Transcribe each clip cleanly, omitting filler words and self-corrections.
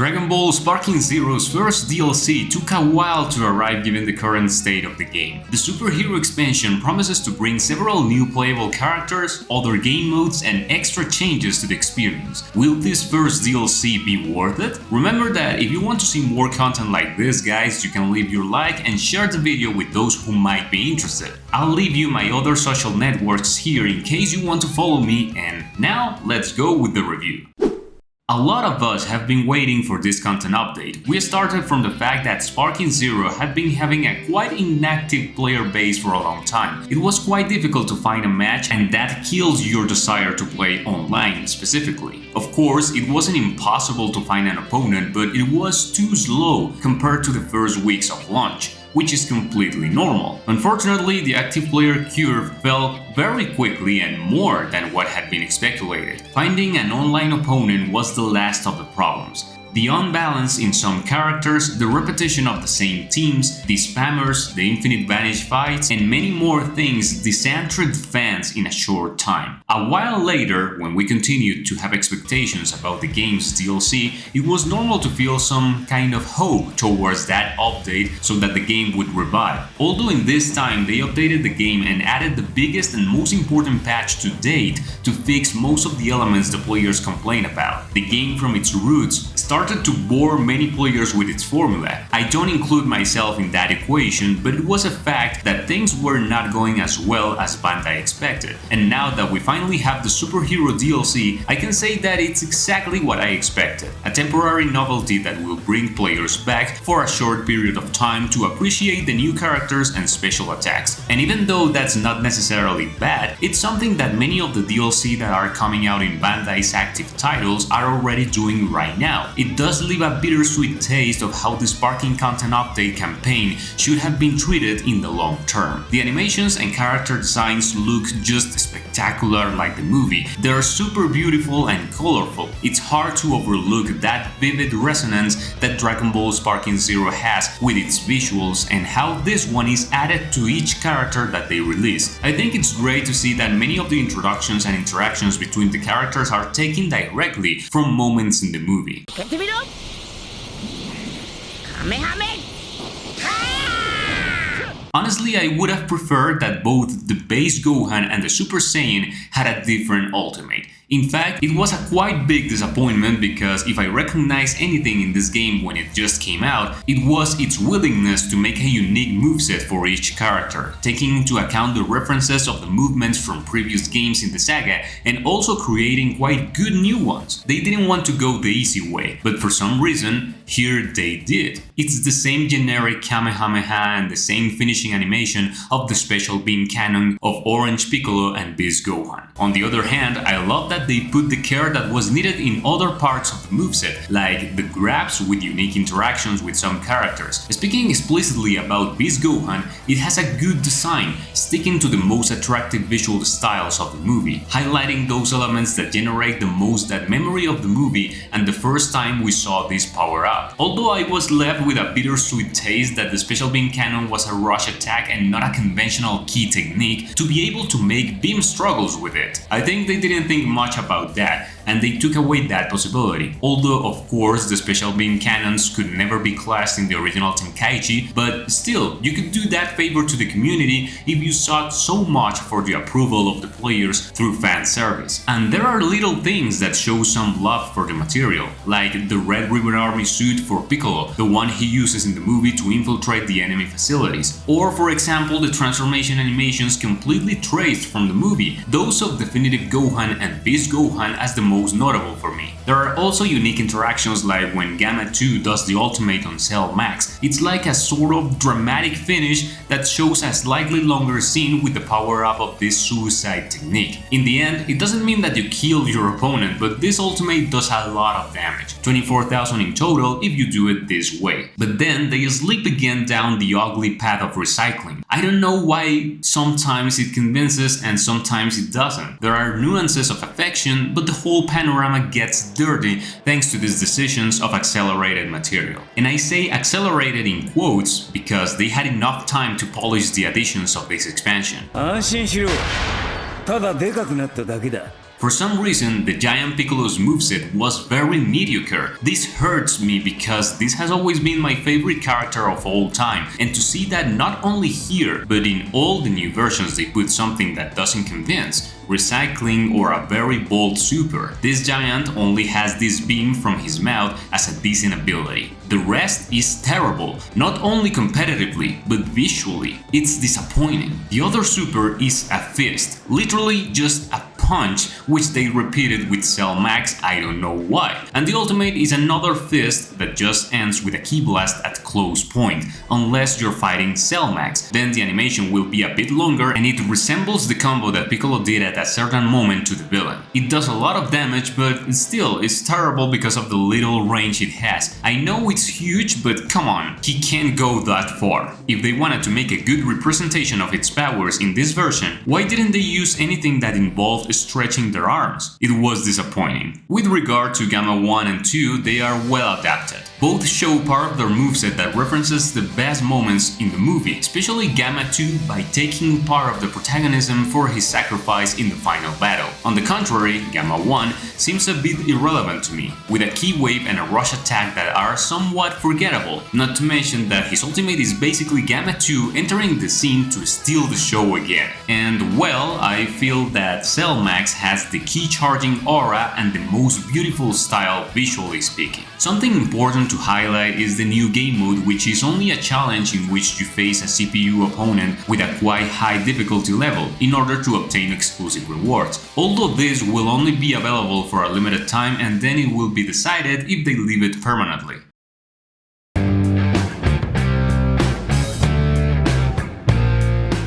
Dragon Ball Sparking Zero's first DLC took a while to arrive given the current state of the game. The Superhero expansion promises to bring several new playable characters, other game modes, and extra changes to the experience. Will this first DLC be worth it? Remember that if you want to see more content like this, guys, you can leave your like and share the video with those who might be interested. I'll leave you my other social networks here in case you want to follow me, and now let's go with the review. A lot of us have been waiting for this content update. We started from the fact that Sparking Zero had been having a quite inactive player base for a long time. It was quite difficult to find a match, and that kills your desire to play online specifically. Of course, it wasn't impossible to find an opponent, but it was too slow compared to the first weeks of launch, which is completely normal. Unfortunately, the active player curve fell very quickly and more than what had been speculated. Finding an online opponent was the last of the problems. The unbalance in some characters, the repetition of the same teams, the spammers, the infinite vanish fights, and many more things disenchanted fans in a short time. A while later, when we continued to have expectations about the game's DLC, it was normal to feel some kind of hope towards that update so that the game would revive. Although in this time they updated the game and added the biggest and most important patch to date to fix most of the elements the players complain about. The game from its roots started to bore many players with its formula. I don't include myself in that equation, but it was a fact that things were not going as well as Bandai expected. And now that we finally have the Superhero DLC, I can say that it's exactly what I expected. A temporary novelty that will bring players back for a short period of time to appreciate the new characters and special attacks. And even though that's not necessarily bad, it's something that many of the DLC that are coming out in Bandai's active titles are already doing right now. It does leave a bittersweet taste of how the Sparking content update campaign should have been treated in the long term. The animations and character designs look just spectacular like the movie. They're super beautiful and colorful. It's hard to overlook that vivid resonance that Dragon Ball Sparking Zero has with its visuals and how this one is added to each character that they release. I think it's great to see that many of the introductions and interactions between the characters are taken directly from moments in the movie. Honestly, I would have preferred that both the base Gohan and the Super Saiyan had a different ultimate. In fact, it was a quite big disappointment because if I recognize anything in this game when it just came out, it was its willingness to make a unique moveset for each character, taking into account the references of the movements from previous games in the saga and also creating quite good new ones. They didn't want to go the easy way, but for some reason, here they did. It's the same generic Kamehameha and the same finishing animation of the special beam cannon of Orange Piccolo and Beast Gohan. On the other hand, I love that they put the care that was needed in other parts of the moveset, like the grabs with unique interactions with some characters. Speaking explicitly about Beast Gohan, it has a good design, sticking to the most attractive visual styles of the movie, highlighting those elements that generate the most that memory of the movie and the first time we saw this power up. Although I was left with a bittersweet taste that the special beam cannon was a rush attack and not a conventional key technique to be able to make beam struggles with it. I think they didn't think much about that, and they took away that possibility. Although, of course, the special beam cannons could never be classed in the original Tenkaichi, but still, you could do that favor to the community if you sought so much for the approval of the players through fan service. And there are little things that show some love for the material, like the Red Ribbon Army suit for Piccolo, the one he uses in the movie to infiltrate the enemy facilities, or for example the transformation animations completely traced from the movie, those of Definitive Gohan and Beast Gohan as the most notable for me. There are also unique interactions like when Gamma 2 does the ultimate on Cell Max. It's like a sort of dramatic finish that shows a slightly longer scene with the power-up of this suicide technique. In the end, it doesn't mean that you kill your opponent, but this ultimate does a lot of damage, 24,000 in total if you do it this way. But then they slip again down the ugly path of recycling. I don't know why sometimes it convinces and sometimes it doesn't. There are nuances of affection, but the whole panorama gets dirty thanks to these decisions of accelerated material. And I say accelerated in quotes because they had enough time to polish the additions of this expansion. 安心しろ。ただでかくなっただけだ。For some reason, the Giant Piccolo's moveset was very mediocre. This hurts me because this has always been my favorite character of all time, and to see that not only here, but in all the new versions they put something that doesn't convince, recycling or a very bold super. This giant only has this beam from his mouth as a decent ability. The rest is terrible, not only competitively, but visually. It's disappointing. The other super is a fist, literally just a punch, which they repeated with Cell Max, I don't know why. And the ultimate is another fist that just ends with a ki blast at close point, unless you're fighting Cell Max. Then the animation will be a bit longer and it resembles the combo that Piccolo did at a certain moment to the villain. It does a lot of damage, but still it's terrible because of the little range it has. I know it's huge, but come on, he can't go that far. If they wanted to make a good representation of its powers in this version, why didn't they use anything that involved stretching their arms? It was disappointing. With regard to Gamma 1 and 2, they are well adapted. Both show part of their moveset that references the best moments in the movie, especially Gamma 2 by taking part of the protagonism for his sacrifice in the final battle. On the contrary, Gamma 1 seems a bit irrelevant to me, with a ki wave and a rush attack that are somewhat forgettable, not to mention that his ultimate is basically Gamma 2 entering the scene to steal the show again. And well, I feel that Cell Max has the ki charging aura and the most beautiful style visually speaking. Something important to highlight is the new game mode, which is only a challenge in which you face a CPU opponent with a quite high difficulty level in order to obtain exclusive rewards. Although this will only be available for a limited time and then it will be decided if they leave it permanently.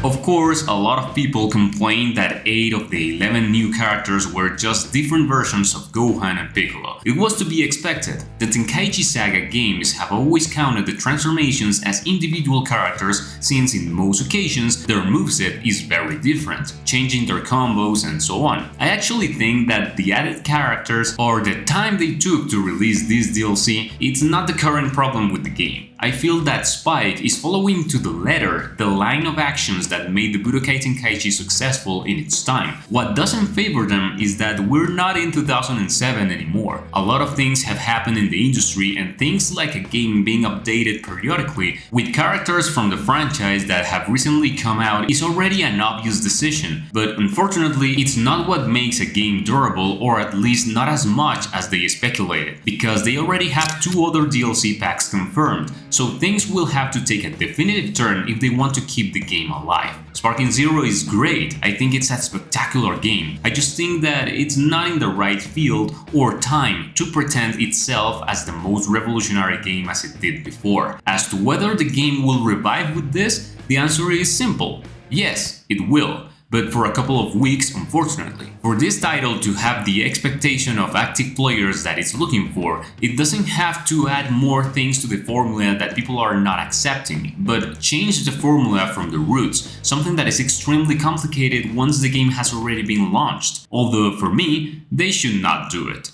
Of course, a lot of people complained that 8 of the 11 new characters were just different versions of Gohan and Piccolo. It was to be expected. The Tenkaichi Saga games have always counted the transformations as individual characters since in most occasions their moveset is very different, changing their combos and so on. I actually think that the added characters or the time they took to release this DLC, it's not the current problem with the game. I feel that Spike is following to the letter the line of actions that made the Budokai Tenkaichi successful in its time. What doesn't favor them is that we're not in 2007 anymore. A lot of things have happened in the industry, and things like a game being updated periodically with characters from the franchise that have recently come out is already an obvious decision, but unfortunately it's not what makes a game durable, or at least not as much as they speculated, because they already have 2 other DLC packs confirmed. So things will have to take a definitive turn if they want to keep the game alive. Sparking Zero is great, I think it's a spectacular game. I just think that it's not in the right field or time to pretend itself as the most revolutionary game as it did before. As to whether the game will revive with this, the answer is simple. Yes, it will. But for a couple of weeks, unfortunately. For this title to have the expectation of active players that it's looking for, it doesn't have to add more things to the formula that people are not accepting, but change the formula from the roots, something that is extremely complicated once the game has already been launched. Although for me, they should not do it.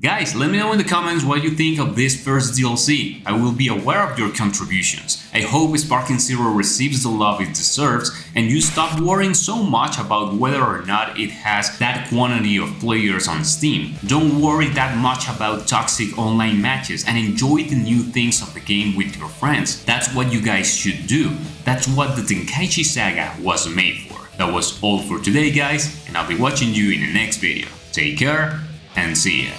Guys, let me know in the comments what you think of this first DLC. I will be aware of your contributions. I hope Sparking Zero receives the love it deserves and you stop worrying so much about whether or not it has that quantity of players on Steam. Don't worry that much about toxic online matches and enjoy the new things of the game with your friends. That's what you guys should do. That's what the Tenkaichi Saga was made for. That was all for today, guys, and I'll be watching you in the next video. Take care and see ya.